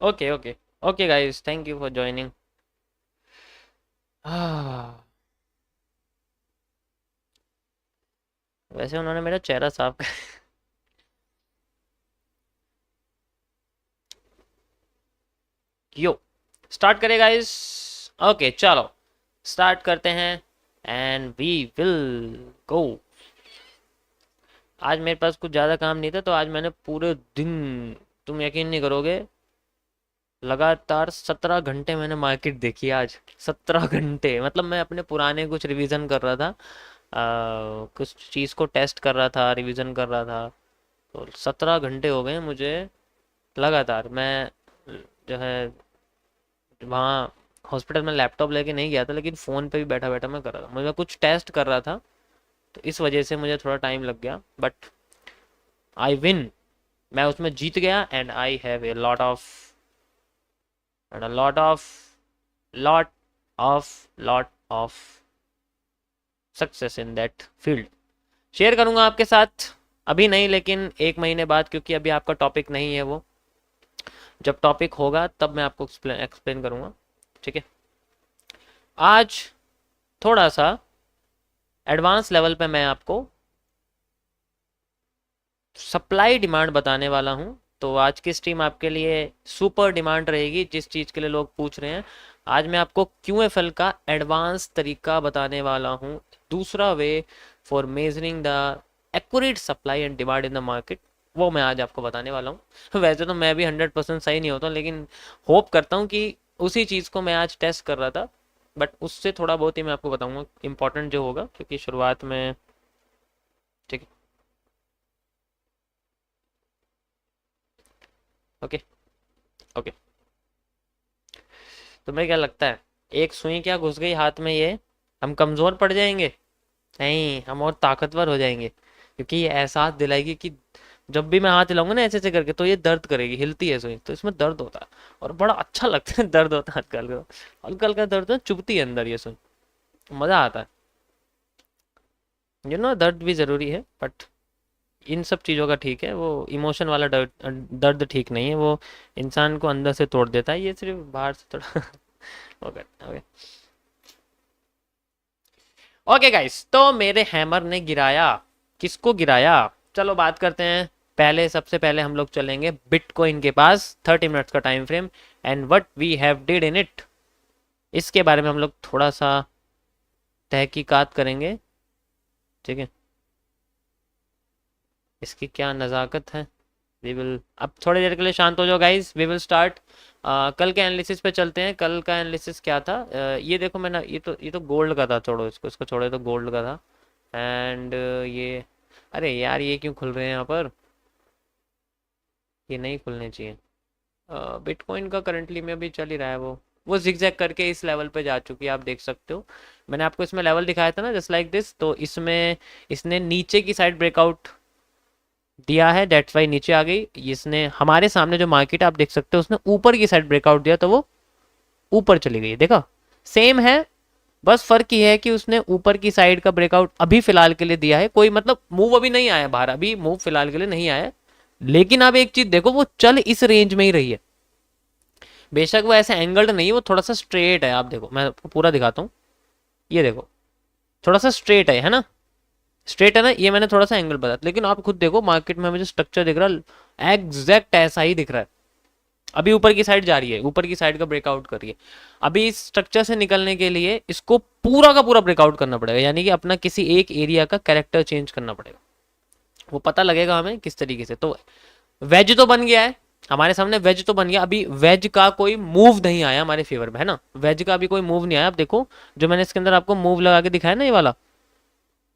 Okay okay okay guys, thank you for joining. वैसे उन्होंने मेरा चेहरा साफ कर यो स्टार्ट करें गाइस। ओके चलो स्टार्ट करते हैं एंड वी विल गो। आज मेरे पास कुछ ज़्यादा काम नहीं था तो आज मैंने पूरे दिन, तुम यकीन नहीं करोगे, लगातार 17 घंटे मैंने मार्केट देखी आज। 17 घंटे मतलब मैं अपने पुराने कुछ रिवीजन कर रहा था, कुछ चीज़ को टेस्ट कर रहा था, रिवीजन कर रहा था। तो 17 घंटे हो गए मुझे लगातार। मैं जो है वहाँ हॉस्पिटल में लैपटॉप लेके नहीं गया था, लेकिन फ़ोन पे भी बैठा बैठा मैं कर रहा था। मुझे कुछ टेस्ट कर रहा था तो इस वजह से मुझे थोड़ा टाइम लग गया, बट आई विन। मैं उसमें जीत गया and I have a lot of and a lot lot of success in that field. Share करूंगा आपके साथ, अभी नहीं लेकिन 1 महीने बाद, क्योंकि अभी आपका टॉपिक नहीं है वो। जब टॉपिक होगा तब मैं आपको एक्सप्लेन करूंगा, ठीक है। आज थोड़ा सा एडवांस लेवल पे मैं आपको सप्लाई डिमांड बताने वाला हूं। तो आज की स्ट्रीम आपके लिए सुपर डिमांड रहेगी, जिस चीज़ के लिए लोग पूछ रहे हैं। आज मैं आपको QFL का एडवांस तरीका बताने वाला हूं, दूसरा way for measuring the accurate supply and demand in the market. वो मैं आज आपको बताने वाला हूँ। वैसे तो मैं भी 100% सही नहीं होता, लेकिन होप करता हूँ कि उसी चीज़ को मैं आज टेस्ट कर रहा था, बट उससे थोड़ा बहुत ही मैं आपको बताऊंगा इंपॉर्टेंट जो होगा, क्योंकि शुरुआत में, ठीक है। Okay okay. तुम्हें क्या लगता है, एक सुई क्या घुस गई हाथ में, ये हम कमज़ोर पड़ जाएंगे? नहीं, हम और ताकतवर हो जाएंगे, क्योंकि ये एहसास दिलाएगी कि जब भी मैं हाथ हिलाऊंगा ना ऐसे ऐसे करके तो ये दर्द करेगी, हिलती है सुई तो इसमें दर्द होता है। और बड़ा अच्छा लगता है दर्द होता है हल्का हल्का, हल्का हल्का दर्द है, चुभती है अंदर ये सुई, मज़ा आता है। दर्द भी ज़रूरी है, बट इन सब चीज़ों का ठीक है, वो इमोशन वाला दर्द, दर्द ठीक नहीं है, वो इंसान को अंदर से तोड़ देता है, ये सिर्फ बाहर से थोड़ा ओके ओके ओके गाइस। तो मेरे हैमर ने गिराया, किसको गिराया? चलो बात करते हैं। पहले सबसे पहले हम लोग चलेंगे बिटकॉइन के पास, 30 मिनट्स का time frame and what we have did in it. इसके बारे में हम लोग थोड़ा सा तहकीकात करेंगे, ठीक है। इसकी क्या नज़ाकत है। वी विल, अब थोड़ी देर के लिए शांत हो जाओ गाइस, वी विल स्टार्ट। कल के एनालिसिस पे चलते हैं। कल का एनालिसिस क्या था? ये देखो मैंने, ये तो गोल्ड का था, छोड़ो इसको, इसको छोड़ो, तो गोल्ड का था। एंड ये, अरे यार ये क्यों खुल रहे हैं यहाँ पर, ये नहीं खुलने चाहिए। बिटकॉइन का करंटली में अभी चल ही रहा है, वो जिगजैग करके इस लेवल पे जा चुकी है, आप देख सकते हो। मैंने आपको इसमें लेवल दिखाया था ना, जस्ट लाइक दिस। तो इसमें इसने नीचे की साइड ब्रेकआउट दिया है, डेट्स वाई नीचे आ गई। इसने हमारे सामने जो मार्केट आप देख सकते हो, उसने ऊपर की साइड ब्रेकआउट दिया तो वो ऊपर चली गई, देखा? सेम है, बस फर्क ये है कि उसने ऊपर की साइड का ब्रेकआउट अभी फिलहाल के लिए दिया है, कोई मतलब मूव अभी नहीं आया बाहर, अभी मूव फिलहाल के लिए नहीं आया। लेकिन आप एक चीज देखो, वो चल इस रेंज में ही रही है। बेशक वो ऐसे एंगल्ड नहीं है, वो थोड़ा सा स्ट्रेट है। आप देखो, मैं आपको पूरा दिखाता हूँ, ये देखो, थोड़ा सा स्ट्रेट है ना? स्ट्रेट है ना? ये मैंने थोड़ा सा एंगल बताया, लेकिन आप खुद देखो मार्केट में मुझे स्ट्रक्चर दिख रहा है, एग्जैक्ट ऐसा ही दिख रहा है। अभी ऊपर की साइड जा रही है, ऊपर की साइड का ब्रेकआउट कर रही है। अभी इस स्ट्रक्चर से निकलने के लिए इसको पूरा का पूरा ब्रेकआउट करना पड़ेगा, यानी कि अपना किसी एक एरिया का कैरेक्टर चेंज करना पड़ेगा। वो पता लगेगा हमें किस तरीके से। तो वेज तो बन गया है हमारे सामने, वेज तो बन गया। अभी वेज का कोई मूव नहीं आया हमारे फेवर में, है ना? वेज का अभी कोई मूव नहीं आया। अब देखो, जो मैंने इसके अंदर आपको मूव लगा के दिखाया ना, ये वाला,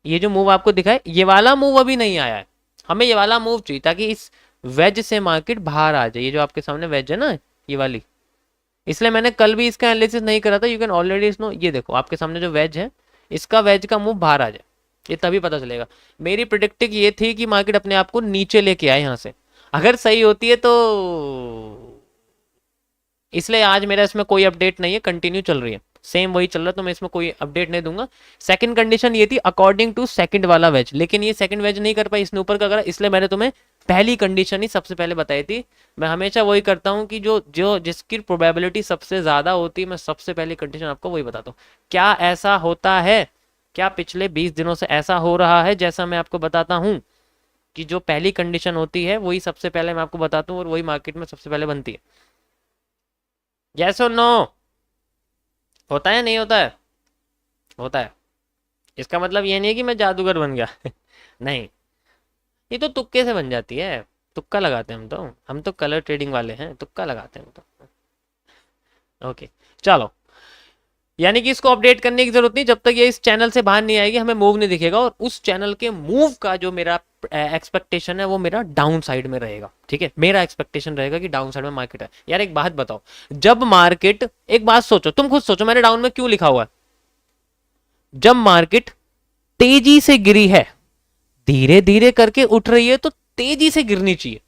ये जो मूव आपको दिखा है, ये वाला मूव अभी नहीं आया है। हमें ये वाला मूव चाहिए ताकि इस वेज से मार्केट बाहर आ जाए। ये जो आपके सामने वेज है ना, ये वाली, इसलिए मैंने कल भी इसका एनालिसिस नहीं करा था। यू कैन ऑलरेडी नो, ये देखो आपके सामने जो वेज है, इसका वेज का मूव बाहर आ जाए, ये तभी पता चलेगा। मेरी प्रिडिक्टिंग ये थी कि मार्केट अपने आप को नीचे लेके आए यहाँ से, अगर सही होती है तो। इसलिए आज मेरा इसमें कोई अपडेट नहीं है, कंटिन्यू चल रही है। सेम वही चल रहा है, तो मैं इसमें कोई अपडेट नहीं दूंगा। सेकंड कंडीशन ये थी अकॉर्डिंग टू सेकंड वाला वेज, लेकिन ये सेकंड वेज नहीं कर पाई, इसने ऊपर का करा, इसलिए मैंने तुम्हें पहली कंडीशन ही सबसे पहले बताई थी। मैं हमेशा वही करता हूँ कि जो जो जिसकी प्रोबेबिलिटी सबसे ज्यादा होती है, मैं सबसे पहली कंडीशन आपको वही बताता हूँ। क्या ऐसा होता है, क्या पिछले 20 दिनों से ऐसा हो रहा है जैसा मैं आपको बताता हूँ, कि जो पहली कंडीशन होती है वही सबसे पहले मैं आपको बताता हूँ और वही मार्केट में सबसे पहले बनती है। यस और नो? होता है नहीं होता है? होता है। इसका मतलब ये नहीं है कि मैं जादूगर बन गया नहीं, ये तो तुक्के से बन जाती है, तुक्का लगाते हैं हम तो कलर ट्रेडिंग वाले हैं, तुक्का लगाते हैं हम तो। ओके चलो, यानी कि इसको अपडेट करने की जरूरत नहीं, जब तक ये इस चैनल से बाहर नहीं आएगी हमें मूव नहीं दिखेगा, और उस चैनल के मूव का जो मेरा एक्सपेक्टेशन है वो मेरा डाउन साइड में रहेगा। ठीक है, मेरा एक्सपेक्टेशन रहेगा कि डाउन साइड में मार्केट है। यार एक बात बताओ, जब मार्केट, एक बात सोचो, तुम खुद सोचो, मैंने डाउन में क्यों लिखा हुआ है? जब मार्केट तेजी से गिरी है, धीरे धीरे करके उठ रही है, तो तेजी से गिरनी चाहिए।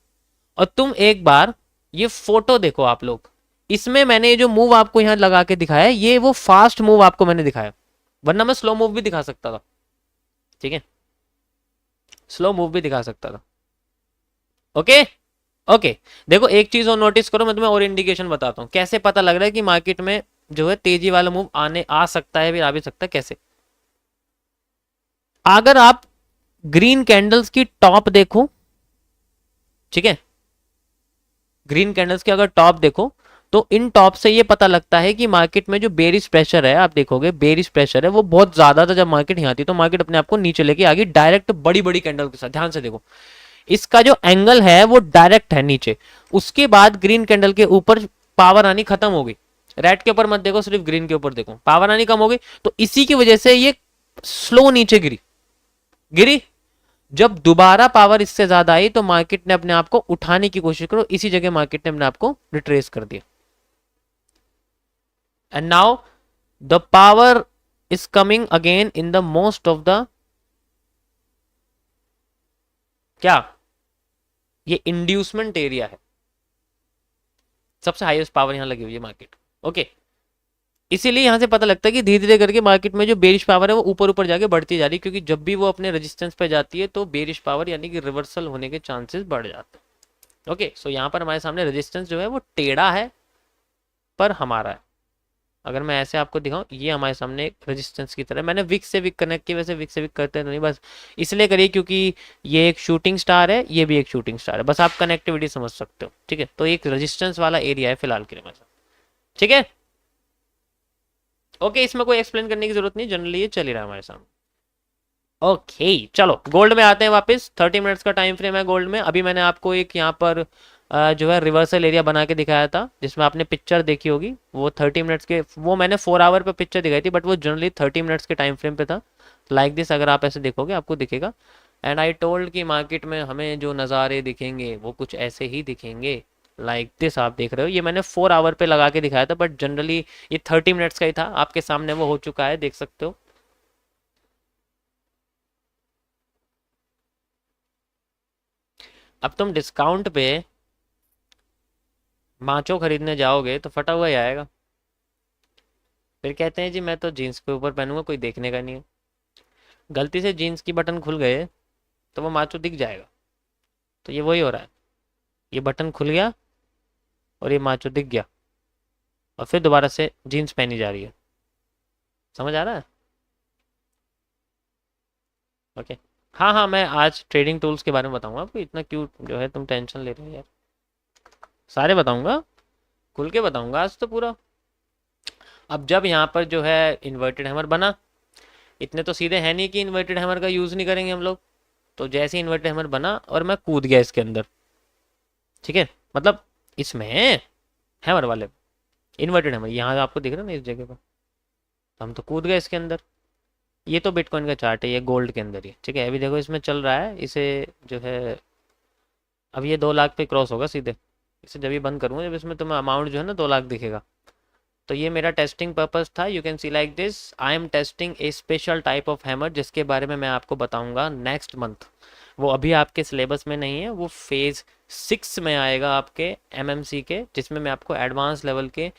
और तुम एक बार ये फोटो देखो आप लोग, इसमें मैंने ये जो मूव आपको यहां लगा के दिखाया है, ये वो फास्ट मूव आपको मैंने दिखाया, वरना मैं स्लो मूव भी दिखा सकता था। ठीक है, स्लो मूव भी दिखा सकता था। ओके ओके, देखो एक चीज और नोटिस करो, मैं तुम्हें और इंडिकेशन बताता हूं कैसे पता लग रहा है कि मार्केट में जो है तेजी वाला मूव आने आ सकता है, भी आ भी सकता है। कैसे? अगर आप ग्रीन कैंडल्स की टॉप देखो, ठीक है, ग्रीन कैंडल्स की अगर टॉप देखो, तो इन टॉप से ये पता लगता है कि मार्केट में जो बेरिश प्रेशर है, आप देखोगे बेरिश प्रेशर है वो बहुत ज्यादा था। जब मार्केट यहाँ थी तो मार्केट अपने आप को नीचे लेके आ गई डायरेक्ट बड़ी बड़ी कैंडल के साथ। ध्यान से देखो, इसका जो एंगल है वो डायरेक्ट है नीचे। उसके बाद ग्रीन कैंडल के ऊपर पावर आनी खत्म हो गई। रेड के ऊपर मत देखो, सिर्फ ग्रीन के ऊपर देखो, पावर आनी कम हो गई, तो इसी की वजह से ये स्लो नीचे गिरी गिरी। जब दोबारा पावर इससे ज्यादा आई तो मार्केट ने अपने आप को उठाने की कोशिश करो, इसी जगह मार्केट ने अपने आप को रिट्रेस कर दिया। And now the power is coming again in the most of the, क्या, ये इंड्यूसमेंट एरिया है, सबसे हाईएस्ट पावर यहां लगी हुई है मार्केट। ओके, इसीलिए यहां से पता लगता है कि धीरे धीरे करके मार्केट में जो बेरिश पावर है वो ऊपर ऊपर जाके बढ़ती जा रही है, क्योंकि जब भी वो अपने रेजिस्टेंस पे जाती है तो बेरिश पावर यानी कि रिवर्सल होने के चांसेस बढ़ जाते हैं। ओके, सो यहाँ पर हमारे सामने रेजिस्टेंस जो है वो टेढ़ा है पर हमारा है। अगर मैं ऐसे आपको दिखाऊं, ये हमारे सामने एक रेजिस्टेंस की तरह, मैंने विक से विक कनेक्ट किया, वैसे विक से विक करते तो नहीं, बस इसलिए करिए क्योंकि ये एक शूटिंग स्टार है, ये भी एक शूटिंग स्टार है, बस आप कनेक्टिविटी समझ सकते हो। ठीक है, तो एक रेजिस्टेंस वाला एरिया है फिलहाल के लिए मेरे साथ। ठीक है, ओके, इसमें कोई एक्सप्लेन करने की जरूरत नहीं, जनरली ये चल ही रहा है हमारे सामने। ओके चलो, गोल्ड में आते हैं वापस। 30 मिनट्स का टाइम फ्रेम है गोल्ड में। अभी मैंने आपको एक यहाँ पर जो है रिवर्सल एरिया बना के दिखाया था, जिसमें आपने पिक्चर देखी होगी, वो 30 मिनट्स के, वो मैंने 4 आवर पे पिक्चर दिखाई थी, बट वो जनरली 30 मिनट्स के टाइम फ्रेम पे था। लाइक दिस, अगर आप ऐसे देखोगे आपको दिखेगा। एंड आई टोल्ड कि मार्केट में हमें जो नज़ारे दिखेंगे वो कुछ ऐसे ही दिखेंगे। लाइक दिस आप देख रहे हो, ये मैंने 4 आवर पे लगा के दिखाया था, बट जनरली ये 30 मिनट्स का ही था। आपके सामने वो हो चुका है, देख सकते हो। अब तुम डिस्काउंट पे माचो खरीदने जाओगे तो फटा हुआ ही आएगा। फिर कहते हैं जी मैं तो जीन्स के ऊपर पहनूंगा, कोई देखने का नहीं है। गलती से जीन्स की बटन खुल गए तो वो माचो दिख जाएगा। तो ये वही हो रहा है, ये बटन खुल गया और ये माचो दिख गया, और फिर दोबारा से जीन्स पहनी जा रही है। समझ आ रहा है? ओके, हाँ हाँ, मैं आज ट्रेडिंग टूल्स के बारे में बताऊंगा आपको। इतना क्यों जो है तुम टेंशन ले रहे हो यार, सारे बताऊंगा, खुल के बताऊंगा आज तो पूरा। अब जब यहाँ पर जो है इन्वर्टेड हैमर बना, इतने तो सीधे है नहीं कि इन्वर्टेड हैमर का यूज़ नहीं करेंगे हम लोग। तो जैसे इन्वर्टेड हैमर बना और मैं कूद गया इसके अंदर, ठीक है, मतलब इसमें हैमर वाले इन्वर्टेड हैमर यहाँ आपको दिख रहा है ना इस जगह पर, तो हम तो कूद गए इसके अंदर। ये तो बिटकॉइन का चार्ट है, ये गोल्ड के अंदर ही, ठीक है। अभी देखो इसमें चल रहा है, इसे जो है अब ये 2 लाख पे क्रॉस होगा सीधे। इसे जब ये बंद करूँगा, जब इसमें तुम्हें अमाउंट जो है ना 2 लाख दिखेगा, तो ये मेरा टेस्टिंग पर्पस था। You can see like this, I am tasting a special type of hammer, जिसके बारे में मैं आपको बताऊंगा नेक्स्ट मंथ। वो अभी आपके सिलेबस में नहीं है, वो फेज़ 6 में आएगा आपके एमएमसी के, जिसमें मैं आपको एडवांस लेवल के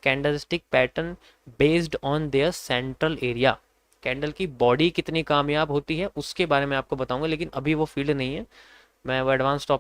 candlestick pattern based on their central area. Candle की बॉडी कितनी कामयाब होती है उसके बारे में आपको बताऊंगा, लेकिन अभी वो फील्ड नहीं है, मैं वो एडवांस